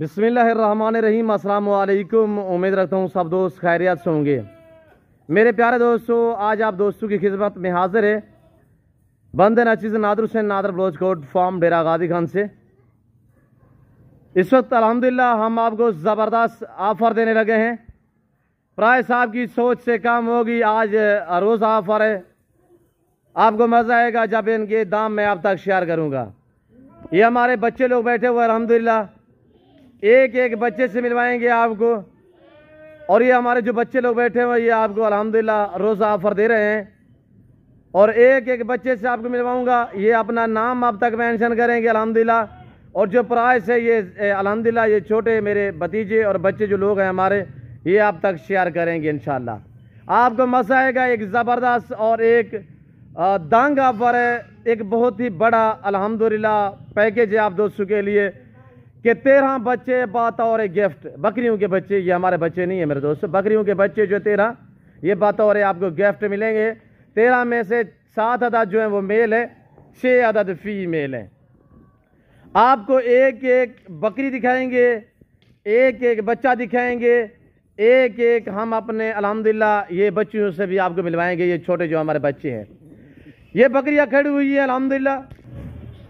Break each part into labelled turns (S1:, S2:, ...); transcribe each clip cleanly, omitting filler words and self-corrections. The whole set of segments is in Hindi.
S1: बिस्मिल्लाहिर्रहमानिर्रहीम। अस्सलाम वालेकुम। उम्मीद रखता हूँ सब दोस्त खैरियत से होंगे। मेरे प्यारे दोस्तों, आज आप दोस्तों की खिदमत में हाजिर है बंदे नचीज़ नादर हुसैन नादर बलोच कोट फार्म डेरा गादी खान से। इस वक्त अल्हम्दुलिल्लाह हम आपको ज़बरदस्त ऑफ़र देने लगे हैं। प्राइस आपकी सोच से कम होगी। आज रोज़ ऑफ़र है, आपको मज़ा आएगा जब इनके दाम मैं आप तक शेयर करूँगा। ये हमारे बच्चे लोग बैठे हुए अल्हम्दुलिल्लाह, एक एक बच्चे से मिलवाएंगे आपको। और ये हमारे जो बच्चे लोग बैठे हुए ये आपको अल्हम्दुलिल्लाह रोज़ ऑफ़र दे रहे हैं और एक एक बच्चे से आपको मिलवाऊंगा। ये अपना नाम आप तक मेंशन करेंगे अल्हम्दुलिल्लाह। और जो प्राइस है ये अल्हम्दुलिल्लाह ये छोटे मेरे भतीजे और बच्चे जो लोग हैं हमारे, ये आप तक शेयर करेंगे इंशाल्लाह। आपको मज़ा आएगा। एक ज़बरदस्त और एक दंग ऑफ़र है, एक बहुत ही बड़ा अल्हम्दुलिल्लाह पैकेज है आप दोस्तों के लिए कि 13 बच्चे बतौर गिफ्ट, बकरियों के बच्चे, ये हमारे बच्चे नहीं है मेरे दोस्त, बकरियों के बच्चे जो 13 ये बतौर आपको गिफ्ट मिलेंगे। 13 में से 7 अदद जो है वो मेल है, 6 अदद फीमेल है। आपको एक एक बकरी दिखाएंगे, एक एक बच्चा दिखाएंगे, एक एक हम अपने अल्हम्दुलिल्लाह ये बच्चियों से भी आपको मिलवाएंगे। ये छोटे जो हमारे बच्चे हैं, ये बकरियां खड़ी हुई है अल्हम्दुलिल्लाह।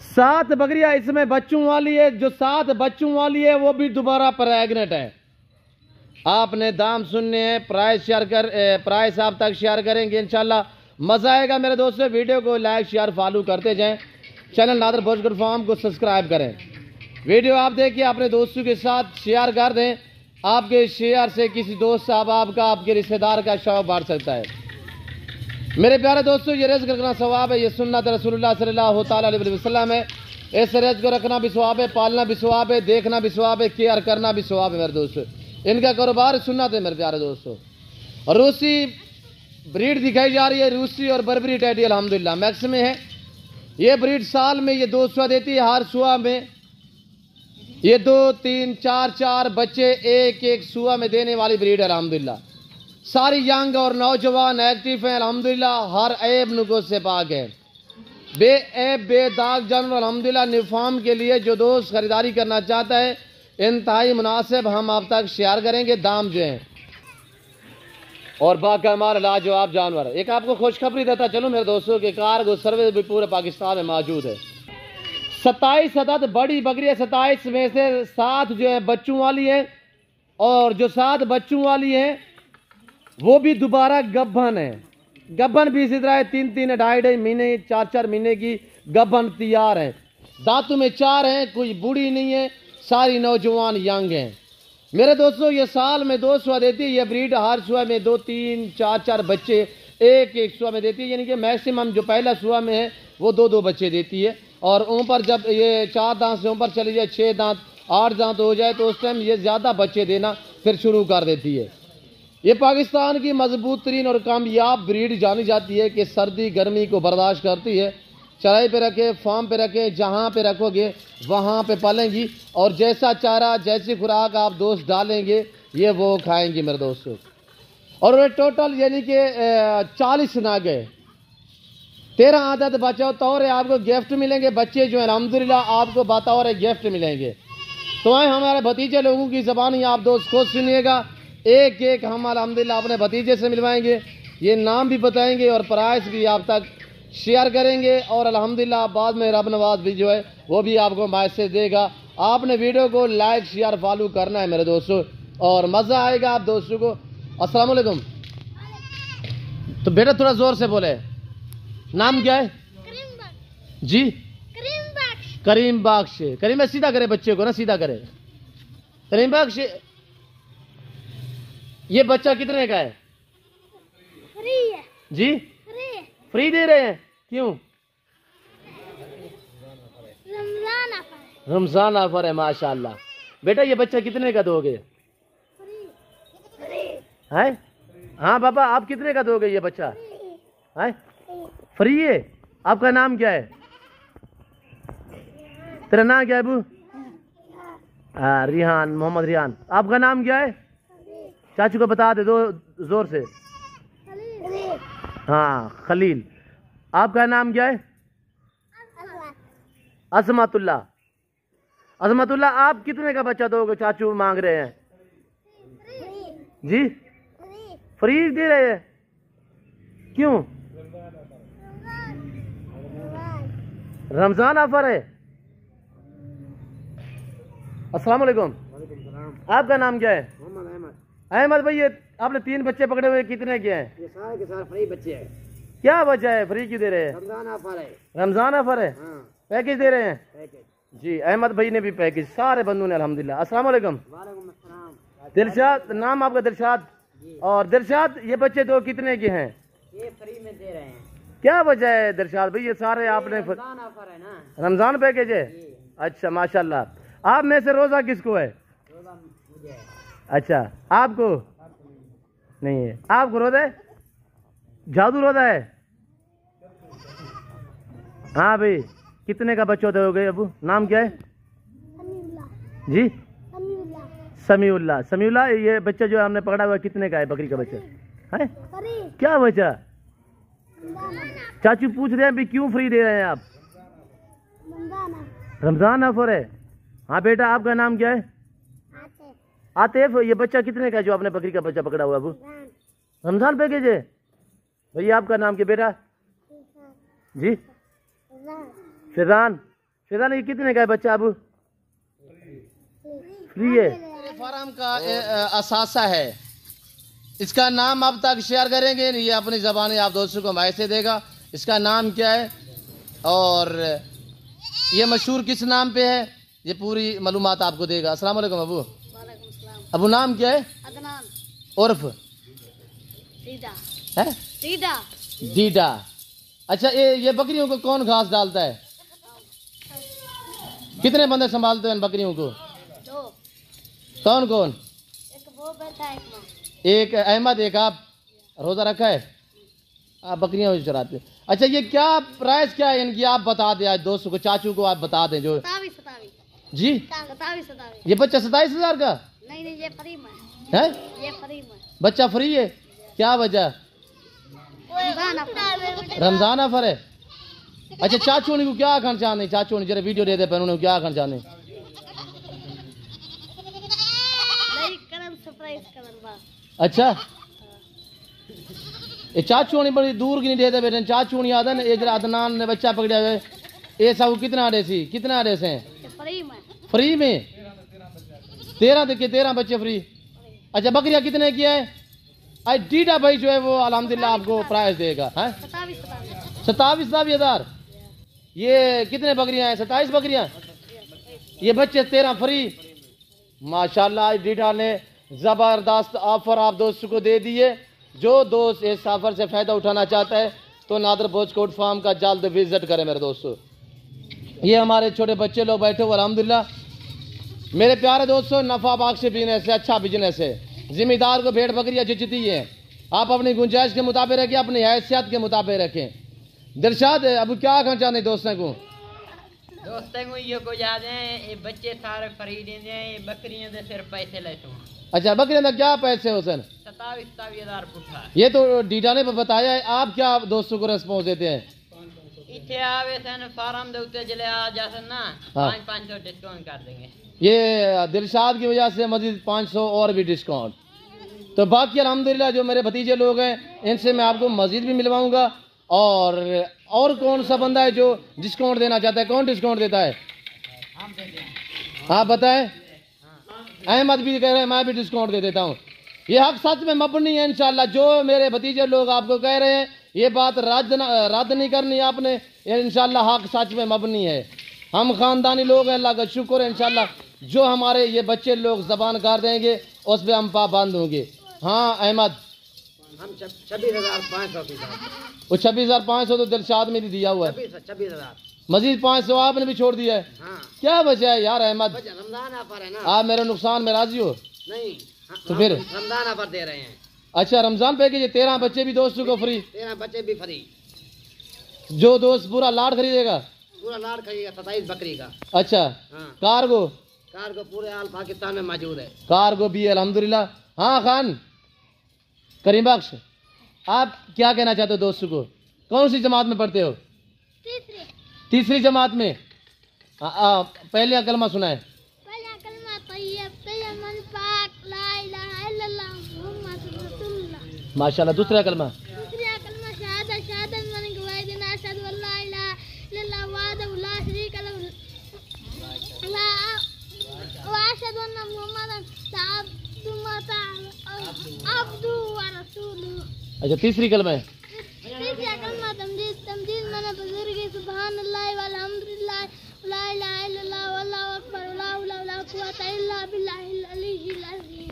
S1: 7 बकरियां इसमें बच्चों वाली है। जो 7 बच्चों वाली है वो भी दोबारा प्रेग्नेंट है। आपने दाम सुनने हैं, प्राइस आप तक शेयर करेंगे इंशाल्लाह। मज़ा आएगा मेरे दोस्तों। वीडियो को लाइक शेयर फॉलो करते जाएं। चैनल नादर बलोच फार्म को सब्सक्राइब करें। वीडियो आप देखिए, अपने दोस्तों के साथ शेयर कर दें। आपके शेयर से किसी दोस्त साहब का, आपके रिश्तेदार का शौक बढ़ सकता है। मेरे प्यारे दोस्तों, ये रिज़्क़ रखना सवाब है, ये सुन्नत रसूलुल्लाह सल्लल्लाहु तआला अलैहि वसल्लम है। इस रिज़्क़ को रखना भी सवाब है, पालना भी सवाब है, देखना भी सवाब है, केयर करना भी सवाब है मेरे दोस्तों। इनका कारोबार सुन्नत है मेरे प्यारे दोस्तों। रूसी ब्रीड दिखाई जा रही है, रूसी और बर्बरी टैडी अल्हम्दुलिल्लाह मैक्स में है। ये ब्रीड साल में ये 2 सुआ देती है। हर सुआ में ये 2, 3, 4 बच्चे एक एक सुआ में देने वाली ब्रीड अल्हम्दुलिल्लाह। सारी यंग और नौजवान एक्टिव हैं अल्हम्दुलिल्लाह। हर ऐब नुक़्स से पाक है, बेऐब बेदाग जानवर अल्हम्दुलिल्लाह। निफाम के लिए जो दोस्त खरीदारी करना चाहता है, इंतहाई मुनासिब हम आप तक शेयर करेंगे दाम जो हैं। और बाकमाल लाजवाब जानवर। एक आपको खुशखबरी देता चलो मेरे दोस्तों के कार्गो सर्विस भी पूरे पाकिस्तान में मौजूद है। 27 अदद बड़ी बकरियाँ, 27 में से 7 जो है बच्चों वाली है और जो 7 बच्चों वाली है वो भी दोबारा गब्बन है। गब्बन भी इसी तरह है, 3-3, 2.5 महीने, 4 महीने की गब्बन तैयार है। दांतों में 4 हैं, कोई बूढ़ी नहीं है, सारी नौजवान यंग हैं मेरे दोस्तों। ये साल में 2 सुआ देती है ये ब्रीड। हर सुआ में 2, 3, 4 बच्चे एक एक सुआ में देती है। यानी कि मैक्सिमम जो पहला सुआ में है वो 2 बच्चे देती है। और ऊपर जब ये 4 दांत से ऊपर चली जाए, 6 दांत 8 दांत हो जाए तो उस टाइम ये ज़्यादा बच्चे देना फिर शुरू कर देती है। ये पाकिस्तान की मजबूत तरीन और कामयाब ब्रीड जानी जाती है कि सर्दी गर्मी को बर्दाश्त करती है। चराई पे रखे, फार्म पे रखे, जहाँ पे रखोगे वहाँ पे पालेंगी और जैसा चारा जैसी खुराक आप दोस्त डालेंगे ये वो खाएंगी मेरे दोस्तों। और टोटल यानी कि 40 नाग है, 13 अदद बच्चों तौर आपको गिफ्ट मिलेंगे। बच्चे जो है अल्हम्दुलिल्लाह आपको बतौर गिफ्ट मिलेंगे। तो आए हमारे भतीजे लोगों की ज़बान ही आप दोस्त खुद सुनिएगा। एक एक हम अल्हम्दुलिल्लाह अपने भतीजे से मिलवाएंगे, ये नाम भी बताएंगे और प्राइस भी आप तक शेयर करेंगे। और अल्हम्दुलिल्लाह बाद में रब नवाज भी जो है वो भी आपको मैसेज देगा। आपने वीडियो को लाइक शेयर फॉलो करना है मेरे दोस्तों और मज़ा आएगा आप दोस्तों को। अस्सलाम वालेकुम। तो बेटा थोड़ा ज़ोर से बोले, नाम क्या है? जी करीम बख्श। करीम में सीधा करे बच्चे को ना, सीधा करे। करीम बख्श, ये बच्चा कितने का है?
S2: फ्री है
S1: जी, फ्री दे रहे हैं। क्यों? रमजान ऑफर है माशाल्लाह। बेटा ये बच्चा कितने का दोगे? है? हाँ पापा, आप कितने का दोगे ये बच्चा? है फ्री है। आपका नाम क्या है? तेरा नाम क्या है अबू? रिहान, मोहम्मद रिहान। आपका नाम क्या है? चाचू को बता दे दो जोर से। हाँ खलील। आपका नाम क्या है? असमातुल्लाह। अजमतुल्ला, आप कितने का बच्चा दोगे? चाचू मांग रहे हैं जी, फ्री दे रहे हैं, क्यों? रमजान ऑफर है। अस्सलाम वालेकुम, आपका नाम क्या है? अहमद भाई, ये आपने 3 बच्चे पकड़े हुए, कितने के हैं?
S3: ये सारे के सारे फ्री बच्चे हैं।
S1: क्या बच्चा है? फ्री क्यों दे रहे हैं?
S3: रमजान ऑफर है।
S1: रमजान ऑफर है,
S3: हाँ,
S1: पैकेज दे रहे हैं
S3: पैकेज।
S1: जी। अहमद भाई ने भी पैकेज, सारे बंधु ने अल्हम्दुलिल्लाह। अस्सलाम वालेकुम।
S3: वालेकुम अस्सलाम।
S1: दिलशाद, नाम आपका दिलशाद? और दिलशाद, ये बच्चे दो कितने के हैं?
S3: ये फ्री में दे रहे हैं।
S1: क्या वजह है दिलशाद भाई, ये सारे आपने
S3: रमजान ऑफर है ना।
S1: रमजान पैकेज है? अच्छा माशाल्लाह। आप में से रोजा किसको है?
S3: रोजा मुझे है।
S1: अच्छा, आपको नहीं है? आपको रोजा है? जादू रोजा है? हाँ भाई, कितने का बच्चा दोगे अबू? नाम क्या है जी? समीउल्लाह। समीउल्लाह, ये बच्चा जो हमने पकड़ा हुआ कितने का है? बकरी का बच्चा है? क्या बच्चा? चाचू पूछ रहे हैं भी क्यों फ्री दे रहे हैं आप? रमजान ऑफर है। हाँ बेटा, आपका नाम क्या है? आतिफ। ये बच्चा कितने का है जो आपने बकरी का बच्चा पकड़ा हुआ अबू? रमजान पैकेज है। भैया आपका नाम क्या बेटा जी? फिजान। फिजान, ये कितने का है बच्चा अबू? फ्री है। फार्म का असासा है, इसका नाम अब तक शेयर करेंगे, ये अपनी ज़बानी आप दोस्तों को ऐसे देगा। इसका नाम क्या है और ये मशहूर किस नाम पे है, ये पूरी मालूमात आपको देगा। अस्सलाम वालेकुम अबू। अबू नाम क्या है?
S2: अदनान।
S1: उर्फ
S2: दीदा।
S1: है?
S2: दीदा।
S1: दीदा। अच्छा, ये बकरियों को कौन घास डालता है? कितने बंदे संभालते हैं इन बकरियों को?
S2: 2।
S1: कौन कौन?
S2: एक वो बैठा है, एक माँ।
S1: एक अहमद, एक आप। रोजा रखा है? आप बकरियां चराते हैं। अच्छा, ये क्या प्राइस क्या है इनकी, आप बता दें आज दोस्तों को, चाचू को आप बता दें जो
S2: 27
S1: जी।
S2: 27।
S1: ये बच्चा 27,000 का
S2: नहीं, ये फ्री में
S1: है?
S2: ये फ्री में
S1: बच्चा फ्री है? क्या वजह? रमजान ऑफर है। अच्छा, चाचू ने को क्या खाना चाहते? चाचू ने जरा वीडियो दे दे पर, उन्हें क्या खाना चाहते? अच्छा, ये चाचू ने बड़ी दूर की नहीं देते बेटे, चाचू नहीं आता ना। ये जरा अदनान ने बच्चा पकड़ा हुआ है, ये सब कितना रेसी, कितना रेस हैं? फ्री में 13 बच्चे फ्री। अच्छा, बकरियां कितने की है? आज डीडा भाई जो है वो अल्हम्दुलिल्लाह आपको प्राइस देगा। है 27,000। ये कितने बकरियां हैं? 27 बकरियां। ये बच्चे 13 फ्री। माशाल्लाह, आज डीडा ने जबरदस्त ऑफर आप दोस्तों को दे दिए। जो दोस्त इस ऑफर से फायदा उठाना चाहता है तो नादर भोजकोट फार्म का जल्द विजिट करें मेरे दोस्तों। ये हमारे छोटे बच्चे लोग बैठे हुए अल्हम्दुलिल्लाह। मेरे प्यारे दोस्तों, नफा बख्श बिजनेस है, अच्छा बिजनेस है। जिम्मेदार को भेड़ बकरियां जचती है। आप अपनी गुंजाइश के मुताबिक रखें, अपनी हैसियत के मुताबिक रखें। दिलशाद, अब क्या कहना चाहते दोस्तों को?
S4: दोस्तों को ये को याद है, ये बच्चे सारे फ्री देंगे, ये बकरियां दे सिर्फ पैसे लेते हैं।
S1: अच्छा, बकरियां का क्या पैसे हुसैन?
S4: 27,000 पुठा।
S1: ये तो डीडा ने बताया है, आप क्या दोस्तों को रेस्पॉन्स देते हैं?
S4: इथे आवे सन फार्म दे उत्ते जले आ जासन ना, 500 डिस्काउंट कर देंगे।
S1: ये दिलशाद की वजह से मजीद 500 और भी डिस्काउंट। तो बाकी अल्हम्दुलिल्लाह जो मेरे भतीजे लोग हैं इनसे मैं आपको मजीद भी मिलवाऊंगा। और कौन सा बंदा है जो डिस्काउंट देना चाहता है? कौन डिस्काउंट देता है? आप बताएं। अहमद भी कह रहे हैं मैं भी डिस्काउंट दे देता हूँ। ये हक सच में मबनी है इंशाल्लाह। जो मेरे भतीजे लोग आपको कह रहे हैं ये बात रद्द नहीं करनी आपने, इंशाल्लाह हक सच में मबनी है। हम खानदानी लोग हैं, अल्लाह का शुक्र है इंशाल्लाह। जो हमारे ये बच्चे लोग जबान कर देंगे उस पर हम पाबंद होंगे। हाँ अहमद,
S3: हम 26,500 की
S1: वो 26,500 तो दिलशाद में भी दिया हुआ है।
S3: 26,000
S1: मजीद 500 आपने भी छोड़ दिया है।
S3: हाँ,
S1: क्या वजह है यार अहमद?
S3: रमजान ऑफर है ना।
S1: आप मेरे नुकसान में राजी हो?
S3: नहीं,
S1: तो फिर
S3: रमजान ऑफर दे रहे हैं।
S1: अच्छा, रमजान पैकेज 13 बच्चे भी दोस्तों को फ्री।
S3: 13 बच्चे भी फ्री।
S1: जो दोस्त पूरा लाट खरीदेगा
S3: पूरा लाड़ खरीदेगा 27 बकरी का।
S1: अच्छा,
S3: हाँ,
S1: कार्गो
S3: कार्गो पूरे आल पाकिस्तान में मौजूद है।
S1: कार्गो भी है अल्हम्दुलिल्लाह। हाँ खान करीम बख्श, आप क्या कहना चाहते हो दोस्तों को? कौन सी जमात में पढ़ते हो? तीसरी जमात में। पहले कलमा सुना है।
S2: तैयमन पाक ला इलाहा इल्लल्लाह मुहम्मद रसूलुल्लाह।
S1: माशाल्लाह। दूसरा कलमा?
S2: दूसरा कलमा शहादत मन गवाह देना अशहदु अल्ला इलाहा इल्लल्लाह वहदहु ला शरीका लहु ला व अशहदु अन्ना मुहम्मदन अब्दुहु व रसूलुहु।
S1: अच्छा, तीसरी कलमा है?
S2: तीसरा कलमा तमजीद माने बुजुर्गी सुभान अल्लाह वल्हम्दुलिल्लाह ला इलाहा इल्लल्लाह वल्लाहु अकबर ला हौला वला कुव्वता इल्ला बिल्लाहिल अलीय्यिल अज़ीम।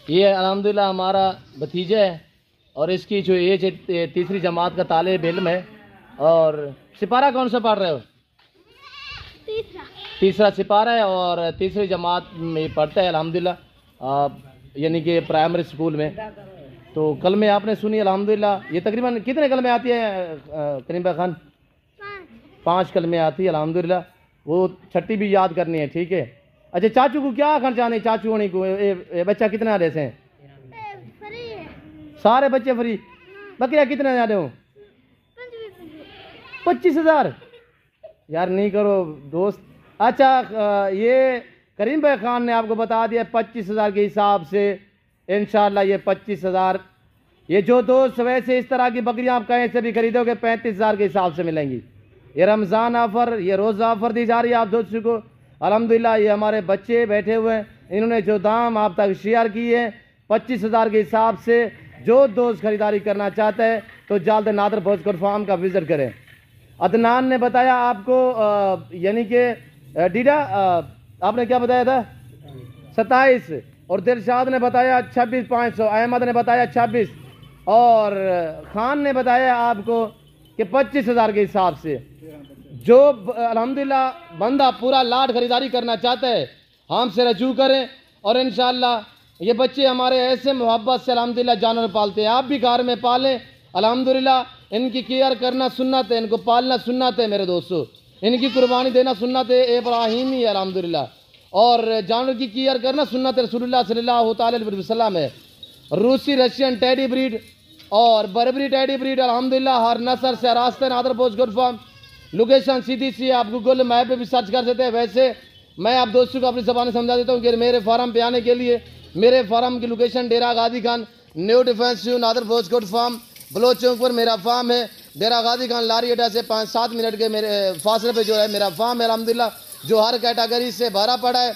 S1: ये अल्हम्दुलिल्लाह हमारा भतीजा है और इसकी जो एज है तीसरी जमात का तालिब इल्म है। और सिपारा कौन सा पढ़ रहे हो? तीसरा सिपारा है और तीसरी जमात में पढ़ता है अल्हम्दुलिल्लाह, यानी कि प्राइमरी स्कूल में। तो कलमे आपने सुनी अल्हम्दुलिल्लाह। ये तकरीबन कितने कलमे आती है करीम भाई खान? 5 कलमे आती है अल्हम्दुलिल्लाह। वो छठी भी याद करनी है, ठीक है। अच्छा, चाचू को क्या खर्चा नहीं? चाचू होने को ये बच्चा कितना रहते हैं? सारे बच्चे फ्री। बकरिया कितने जा रहे हो? 25,000 यार, नहीं करो दोस्त। अच्छा, ये करीम भाई खान ने आपको बता दिया 25,000 के हिसाब से इंशाल्लाह ये 25,000। ये जो दोस्त वैसे इस तरह की बकरियां आप कहीं से भी खरीदोगे 35,000 के हिसाब से मिलेंगी। ये रमज़ान ऑफ़र, ये रोज़ा ऑफ़र दी जा रही है आप दोस्तों को अल्हम्दुलिल्लाह। ये हमारे बच्चे बैठे हुए हैं, इन्होंने जो दाम आप तक शेयर किए हैं 25,000 के हिसाब से। जो दोस्त खरीदारी करना चाहता है तो जल्द नादर भोजपुर फार्म का विज़िट करें। अदनान ने बताया आपको यानी कि डीडा आपने क्या बताया था? 27। और दिलशाद ने बताया 26,500। अहमद ने बताया 26 और खान ने बताया आपको कि 25,000 के हिसाब से। जो अल्हम्दुलिल्लाह बंदा पूरा लाट खरीदारी करना चाहता है हमसे रजू करें और इंशाअल्लाह ये बच्चे हमारे ऐसे मोहब्बत से अल्हम्दुलिल्लाह जानवर पालते हैं। आप भी घर में पालें अल्हम्दुलिल्लाह। इनकी केयर करना सुन्नत है, इनको पालना सुन्नत है मेरे दोस्तों। इनकी कुर्बानी देना सुन्नत इब्राहिमी है अल्हम्दुलिल्लाह। और जानवर की केयर करना सुन्नत रसूलुल्लाह सल्लल्लाहु अलैहि वसल्लम है। रूसी रशियन टेडी ब्रीड और बर्बरी टेडी ब्रीड अल्हम्दुलिल्लाह हर नस्ल से रास्ते नादर बोझगुड फार्म। लोकेशन सीधी सी आप गूगल मैप पे भी सर्च कर सकते हैं। वैसे मैं आप दोस्तों को अपनी ज़बान समझा देता हूँ कि मेरे फार्म पे आने के लिए मेरे फार्म की location Dera Ghazi Khan new defence Nadir बोझगुड फार्म बलोच चौक पर मेरा फार्म है। डेरा गाजी खान लारी अड्डा से 5-7 मिनट के मेरे फासले पे जो है मेरा फार्म है अल्हम्दुलिल्लाह, जो हर कैटेगरी से भरा पड़ा है।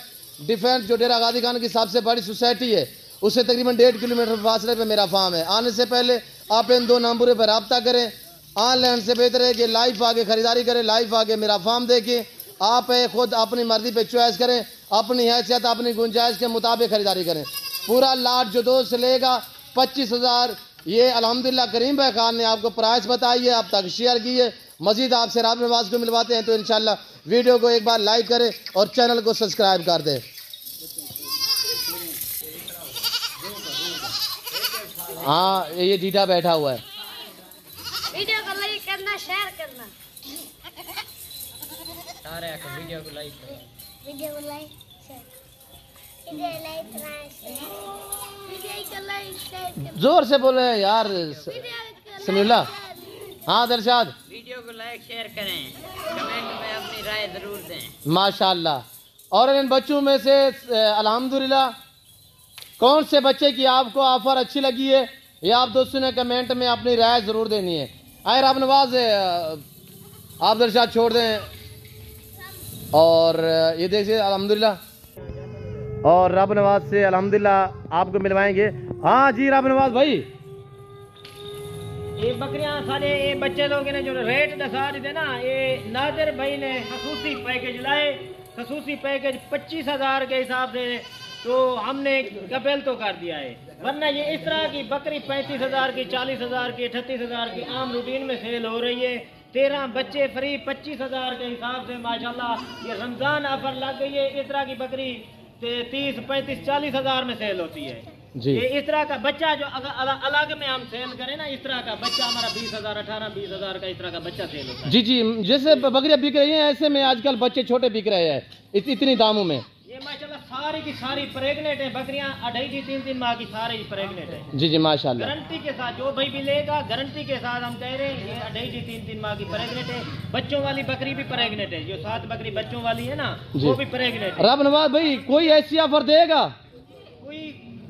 S1: डिफेंस जो डेरा गाजी खान की सबसे बड़ी सोसाइटी है उससे तकरीबन 1.5 किलोमीटर फासले पे मेरा फार्म है। आने से पहले आप इन 2 नंबरों पर रब्ता करें। ऑनलाइन से बेहतर है कि लाइव आगे खरीदारी करें, लाइव आगे मेरा फार्म देखें। आप खुद अपनी मर्जी पे चॉइस करें, अपनी हैसियत अपनी गुंजाइश के मुताबिक खरीदारी करें। पूरा लाट जो दोस्त लेगा 25,000। ये अल्हम्दुलिल्लाह करीम भाई खान ने आपको प्राइस बताई है, आप तक शेयर की है। मजीद आपसे राब नवाज को मिलवाते हैं तो इंशाल्लाह वीडियो को एक बार लाइक करें और चैनल को सब्सक्राइब कर दें। हाँ, ये डीटा बैठा हुआ है।
S2: वीडियो को लाइक करना, शेयर करना।
S4: सारे वीडियो को लाइक करो।
S2: वीडियो को लाइक शेयर,
S1: जोर से बोले यार समीउल्लाह। हाँ दरशाद,
S4: वीडियो को लाइक शेयर करें, कमेंट में अपनी राय जरूर दें।
S1: माशाल्लाह। और इन बच्चों में से अल्हम्दुलिल्लाह कौन से बच्चे की आपको ऑफर अच्छी लगी है ये आप दोस्तों ने कमेंट में अपनी राय ज़रूर देनी है। आए राब नवाज आप दरशाद छोड़ दें। और ये देखिए अल्हम्दुलिल्लाह, और रब नवाज से अल्हम्दुलिल्लाह आपको मिलवाएंगे। हाँ जी रब नवाज भाई,
S4: ये बकरियां सारे ये बच्चे लोग ने जो रेट दसा रहे थे ना, ये नादिर भाई ने खसूसी पैकेज लाए। खसूसी पैकेज 25,000 के हिसाब से तो हमने कपेल तो कर दिया है, वरना ये इस तरह की बकरी 35,000 की, 40,000 की, 38,000 की आम रूटीन में सेल हो रही है। 13 बच्चे फ्री 25,000 के हिसाब से माशाल्लाह ये रमज़ान ऑफर लग गई है। इस तरह की बकरी 30, 35, 40,000 में सेल होती है जी। ये इस तरह का बच्चा जो अलग में हम सेल करें ना, इस तरह का बच्चा हमारा 20,000, 18-20,000 का इस तरह का बच्चा सेल होता है।
S1: जी जी, जैसे बकरियां बिक रही हैं ऐसे में आजकल बच्चे छोटे बिक रहे हैं इतनी दामों में।
S4: ये माशाल्लाह सारी की सारी प्रेग्नेंट है बकरियां, 2.5-3 माह की सारी प्रेग्नेंट है।
S1: जी जी माशाल्लाह।
S4: गारंटी के साथ जो भाई भी लेगा गारंटी के साथ हम कह रहे हैं ये 2.5-3 माह की प्रेग्नेंट है। बच्चों वाली बकरी भी प्रेग्नेंट है, जो 7 बकरी बच्चों वाली है ना वो भी प्रेग्नेंट है।
S1: रब नवाज भाई कोई ऐसी ऑफर देगा?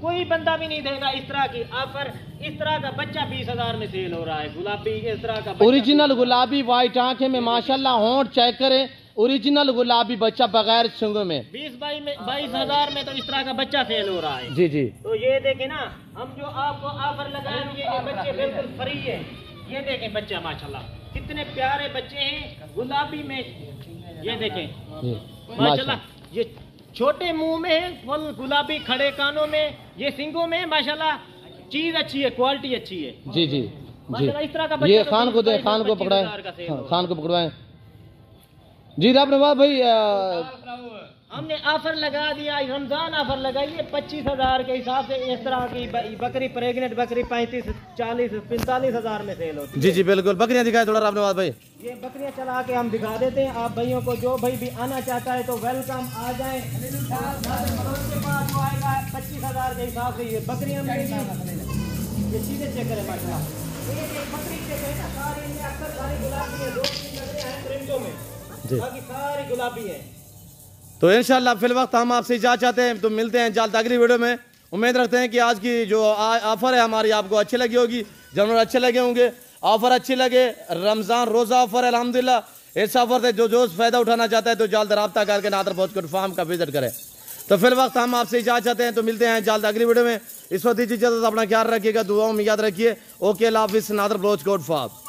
S4: कोई बंदा भी नहीं देगा इस तरह की ऑफर। इस तरह का बच्चा 20,000 में सेल हो रहा है, गुलाबी इस तरह का
S1: ओरिजिनल गुलाबी वाइट आंखें में माशाल्लाह, होंठ चेक करें, ओरिजिनल गुलाबी बच्चा बगैर सूंघों में
S4: 22,000 में तो इस तरह का बच्चा सेल हो रहा है।
S1: जी जी।
S4: तो ये देखें ना, हम जो आपको ऑफर लगाएंगे ये बच्चे बिल्कुल फ्री है। ये देखें बच्चा माशाल्लाह कितने प्यारे बच्चे हैं गुलाबी में। ये देखें माशाल्लाह, ये छोटे मुंह में फुल गुलाबी, खड़े कानों में, ये सिंगों में माशाल्लाह चीज अच्छी है, क्वालिटी अच्छी है।
S1: जी जी जी।
S4: इस तरह का
S1: ये खान को दे, खान को पकड़ाए, खान को पकड़वाए। जी रब नवाज भाई
S4: हमने ऑफर लगा दिया, रमजान ऑफर लगाइए 25,000 के हिसाब से। इस तरह की बकरी प्रेग्नेंट बकरी 35, 40, 45,000 में सेल होती है।
S1: जी जी बिल्कुल। बकरियां दिखाए थोड़ा रब नवाज भाई।
S4: ये बकरियां चला के हम दिखा देते हैं आप भाइयों को। जो भाई भी आना चाहता है तो वेलकम, आ जाए। के पास वो आएगा 25,000 के हिसाब से ये बकरियां मिलेगी। ये सीधे चेक करें माशाल्लाह, एक बकरी चेक करें ना, सारी इनमें अक्सर सारी गुलाबी है, 2-3 बकरियां हैं प्रिंटों में, बाकी सारी गुलाबी है।
S1: तो इंशाल्लाह फिल वक्त हम आपसे इजाज़त चाहते हैं, तो मिलते हैं जल्द अगली वीडियो में। उम्मीद रखते हैं कि आज की जो ऑफर है हमारी आपको अच्छी लगी होगी, जानवर अच्छे लगे होंगे, ऑफर अच्छी लगे। रमज़ान रोज़ा ऑफर है अल्हम्दुलिल्लाह। इस ऑफर से जो फ़ायदा उठाना चाहता है तो जल्द रब्ता करके नादर पहुँच फार्म का विजिट करें। तो फिल वक्त हम आपसे इजाज़त चाहते हैं, तो मिलते हैं जल्द अगली वीडियो में। इस वक्त दीजिए इजाज़त, अपना ख्याल रखिएगा, दुआओं में याद रखिए। ओके अल्लाह हाफिज़। नादर ब्लोच कोट फार्म।